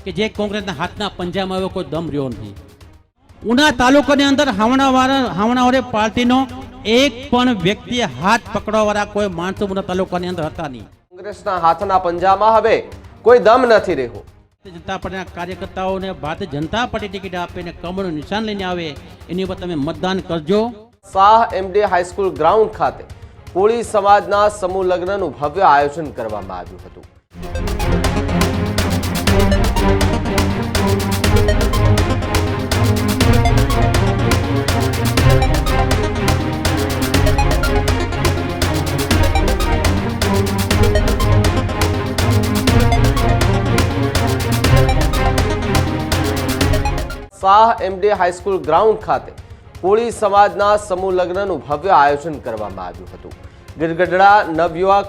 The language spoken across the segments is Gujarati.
કે જે કોંગ્રેસના હાથના પંજામાં આવ્યો કોઈ દમ રહ્યો નથી. ઉના તાલુકાની અંદર હાવણાવાળા પાર્ટીનો એક પણ વ્યક્તિ હાથ પકડવાવાળા કોઈ માણસો ઉના તાલુકાની અંદર હતા નહીં. કોંગ્રેસના હાથના પંજામાં હવે કોઈ દમ નથી રહ્યો. ભારતીય જનતા પાર્ટીના કાર્યકર્તાઓને ભારતીય જનતા પાર્ટી ટિકિટ આપીને કમળનું નિશાન લઈને આવે એની ઉપર તમે મતદાન કરજો. શાહ એમડી હાઈસ્કૂલ ગ્રાઉન્ડ ખાતે કોળી સમાજના સમૂહ લગ્નનું ભવ્ય આયોજન કરવામાં આવ્યું હતું. શાહ એમડી હાઈસ્કૂલ ગ્રાઉન્ડ ખાતે કોળી સમાજના સમૂહ લગ્નનું ભવ્ય આયોજન કરવામાં આવ્યું હતું. ગીરગઢડા નવયુવક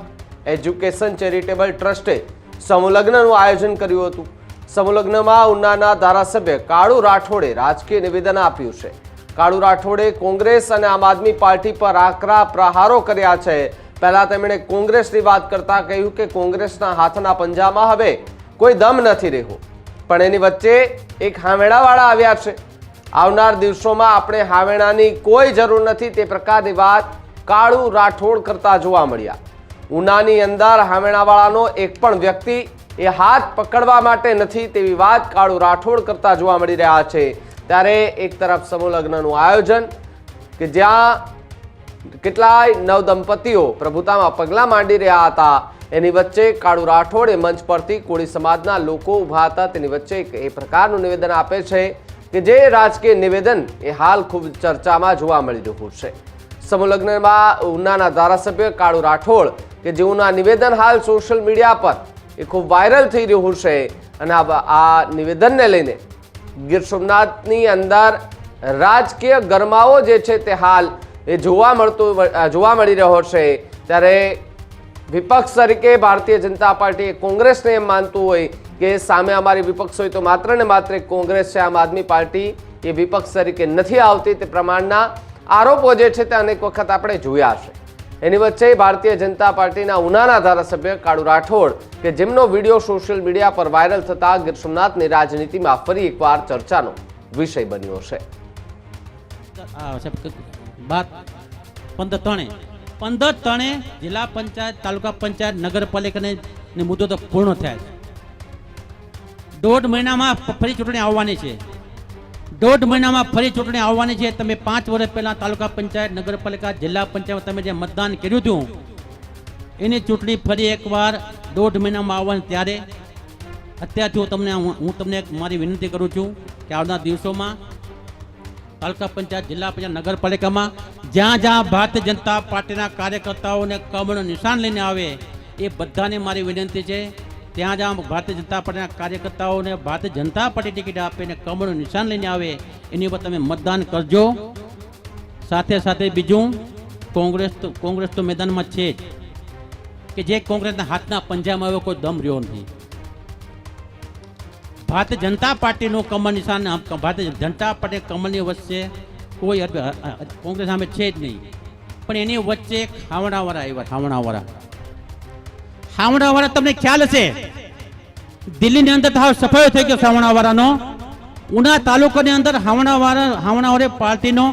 એજ્યુકેશન ચેરિટેબલ ટ્રસ્ટે સમૂહ લગ્નનું આયોજન કર્યું હતું. સમૂહ લગ્નમાં ઉનાના ધારાસભ્ય કાળુ રાઠોડે રાજકીય નિવેદન આપ્યું છે. કાળુ રાઠોડે કોંગ્રેસ અને આમ આદમી પાર્ટી પર આકરા પ્રહારો કર્યા છે. પહેલા તેમણે કોંગ્રેસની વાત કરતા કહ્યું કે કોંગ્રેસના હાથના પંજામાં હવે કોઈ દમ નથી રહ્યો, પણ એની વચ્ચે એક હાવેણાવાળા આવ્યા છે. આવનાર દિવસોમાં આપણે હાવેણાની કોઈ જરૂર નથી તે પ્રકારની વાત કાળુ રાઠોડ કરતા જોવા મળ્યા. ઉનાની અંદર હાવેણાવાળાનો એક પણ વ્યક્તિ એ હાથ પકડવા માટે નથી તેવી વાત કાળુ રાઠોડ કરતા જોવા મળી રહ્યા છે. ત્યારે એક તરફ સમૂહ લગ્નનું આયોજન કે જ્યાં કેટલાય નવદંપતીઓ પ્રભુતામાં પગલાં માંડી રહ્યા હતા, એની વચ્ચે કાળુ રાઠોડે મંચ પરથી કોળી સમાજના લોકો ઉભા હતા તેની વચ્ચે એ પ્રકારનું નિવેદન આપે છે કે જે રાજકીય નિવેદન એ હાલ ખૂબ ચર્ચામાં જોવા મળી રહ્યું છે. સમૂહ લગ્નમાં ઉનાના ધારાસભ્ય કાળુ રાઠોડ કે જેઓના નિવેદન હાલ સોશિયલ મીડિયા પર એ ખૂબ વાયરલ થઈ રહ્યું છે અને આ નિવેદનને લઈને ગીર સોમનાથની અંદર રાજકીય ગરમાવો જે છે તે હાલ એ જોવા મળી રહ્યો છે. ત્યારે વિપક્ષ તરીકે ભારતીય જનતા પાર્ટી કોંગ્રેસને એમ માનતું હોય કે સામે અમારી વિપક્ષ હોય તો માત્ર ને માત્ર કોંગ્રેસ છે, આમ આદમી પાર્ટી એ વિપક્ષ તરીકે નથી આવતી તે પ્રમાણના આરોપો જે છે તે અનેક વખત આપણે જોયા છે. એની વચ્ચે ભારતીય જનતા પાર્ટીના ઉનાના ધારાસભ્ય કાળુ રાઠોડ કે જેમનો વિડીયો સોશિયલ મીડિયા પર વાયરલ થતા ગીર સોમનાથની રાજનીતિમાં ફરી એકવાર ચર્ચાનો વિષય બન્યો છે. 15 જિલ્લા પંચાયત, તાલુકા પંચાયત, નગરપાલિકાની મુદ્દો તો પૂર્ણ થયા છે. 1.5 મહિનામાં ફરી ચૂંટણી આવવાની છે. 1.5 મહિનામાં ફરી ચૂંટણી આવવાની છે. તમે 5 વર્ષ પહેલા તાલુકા પંચાયત, નગરપાલિકા, જિલ્લા પંચાયત તમે જે મતદાન કર્યું હતું એની ચૂંટણી ફરી એકવાર 1.5 મહિનામાં આવવાની. ત્યારે અત્યારથી હું તમને મારી વિનંતી કરું છું કે આવનાર દિવસોમાં તાલુકા પંચાયત, જિલ્લા પંચાયત, નગરપાલિકામાં જ્યાં જ્યાં ભારતીય જનતા પાર્ટીના કાર્યકર્તાઓને કમળનું નિશાન લઈને આવે એ બધાને મારી વિનંતી છે ત્યાં જ્યાં ભારતીય જનતા પાર્ટીના કાર્યકર્તાઓને ભારતીય જનતા પાર્ટી ટિકિટ આપીને કમળનું નિશાન લઈને આવે એની ઉપર તમે મતદાન કરજો. સાથે સાથે બીજું, કોંગ્રેસ તો મેદાનમાં છે જ કે જે કોંગ્રેસના હાથના પંજામાં આવ્યો કોઈ દમ રહ્યો નથી. ભારતીય જનતા પાર્ટીનું કમળ નિશાન, ભારતીય જનતા પાર્ટી કમળની વચ્ચે કોઈ કોંગ્રેસ સામે છે જ નહીં, પણ એની વચ્ચે હાવણાવાળા આવ્યા. હાવણાવાળા તમને ખ્યાલ હશે, દિલ્હીની અંદર સફાયો થઈ ગયો હાવણાવાળાનો. ઉના તાલુકાની અંદર હાવણાવાળા પાર્ટીનો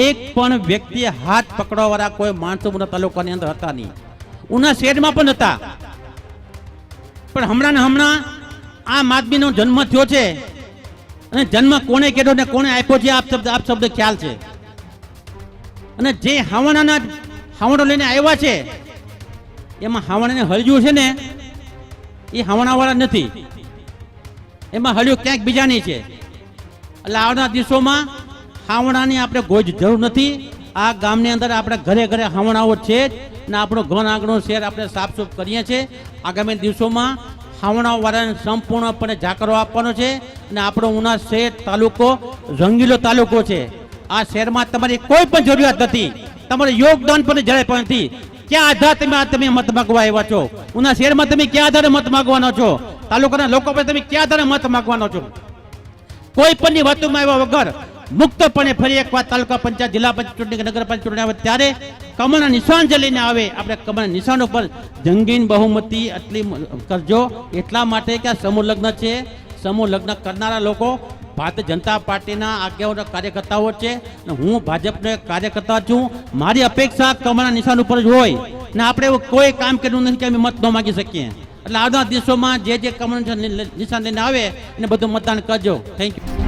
એક પણ વ્યક્તિ હાથ પકડવાવાળા કોઈ માણસો ઉના તાલુકાની અંદર હતા નહીં. ઉના શહેરમાં પણ હતા, પણ હમણાં આમ આદમીનો જન્મ થયો છે અને જન્મ કોને કર્યો ને કોને આપ્યો છે આપ શબ્દ ખ્યાલ છે. અને જે હાવણો લઈને આવ્યા છે એમાં હાવણાને હળજ્યું છે ને એ હાવણાવાળા નથી, એમાં હળ્યું ક્યાંક બીજાની છે. એટલે આવનાર દિવસોમાં હાવણાની આપણે કોઈ જરૂર નથી. આ ગામની અંદર આપણે ઘરે ઘરે હાવણાઓ છે જ ને આપણો ઘન આંગણો શહેર આપણે સાફસૂફ કરીએ છીએ. આગામી દિવસોમાં હાવણાવાળાને સંપૂર્ણપણે જાકરો આપવાનો છે અને આપણો ઉના શહેર તાલુકો રંગીલો તાલુકો છે. આ શહેરમાં તમારી કોઈ પણ જરૂરિયાત નથી, તમારે યોગદાન પણ જરાય પણ નથી. ક્યાં આધાર તમે મત માગવા આવ્યા છો? ઉના શહેરમાં તમે ક્યાં આધારે મત માગવાનો છો? તાલુકાના લોકો પર તમે ક્યાં આધારે મત માગવાનો છો? કોઈ પણની વાતોમાં આવ્યા વગર મુક્તપણે ફરી એકવાર તાલુકા પંચાયત, જિલ્લા પંચાયત ચૂંટણી, નગરપાલિકા ચૂંટણી આવે ત્યારે કમળના નિશાન જે લઈને આવે આપણે કમળના નિશાન ઉપર જંગીન બહુમતી એટલી કરજો. એટલા માટે કે આ સમૂહ લગ્ન છે, સમૂહ લગ્ન કરનારા લોકો ભારતીય જનતા પાર્ટીના આગેવાનો કાર્યકર્તાઓ છે અને હું ભાજપનો એક કાર્યકર્તા છું. મારી અપેક્ષા કમળના નિશાન ઉપર જ હોય ને આપણે એવું કોઈ કામ કર્યું નથી કે અમે મત ન માગી શકીએ. એટલે આવનારા દિવસોમાં જે કમળના નિશાન લઈને આવે એને બધું મતદાન કરજો. Thank you.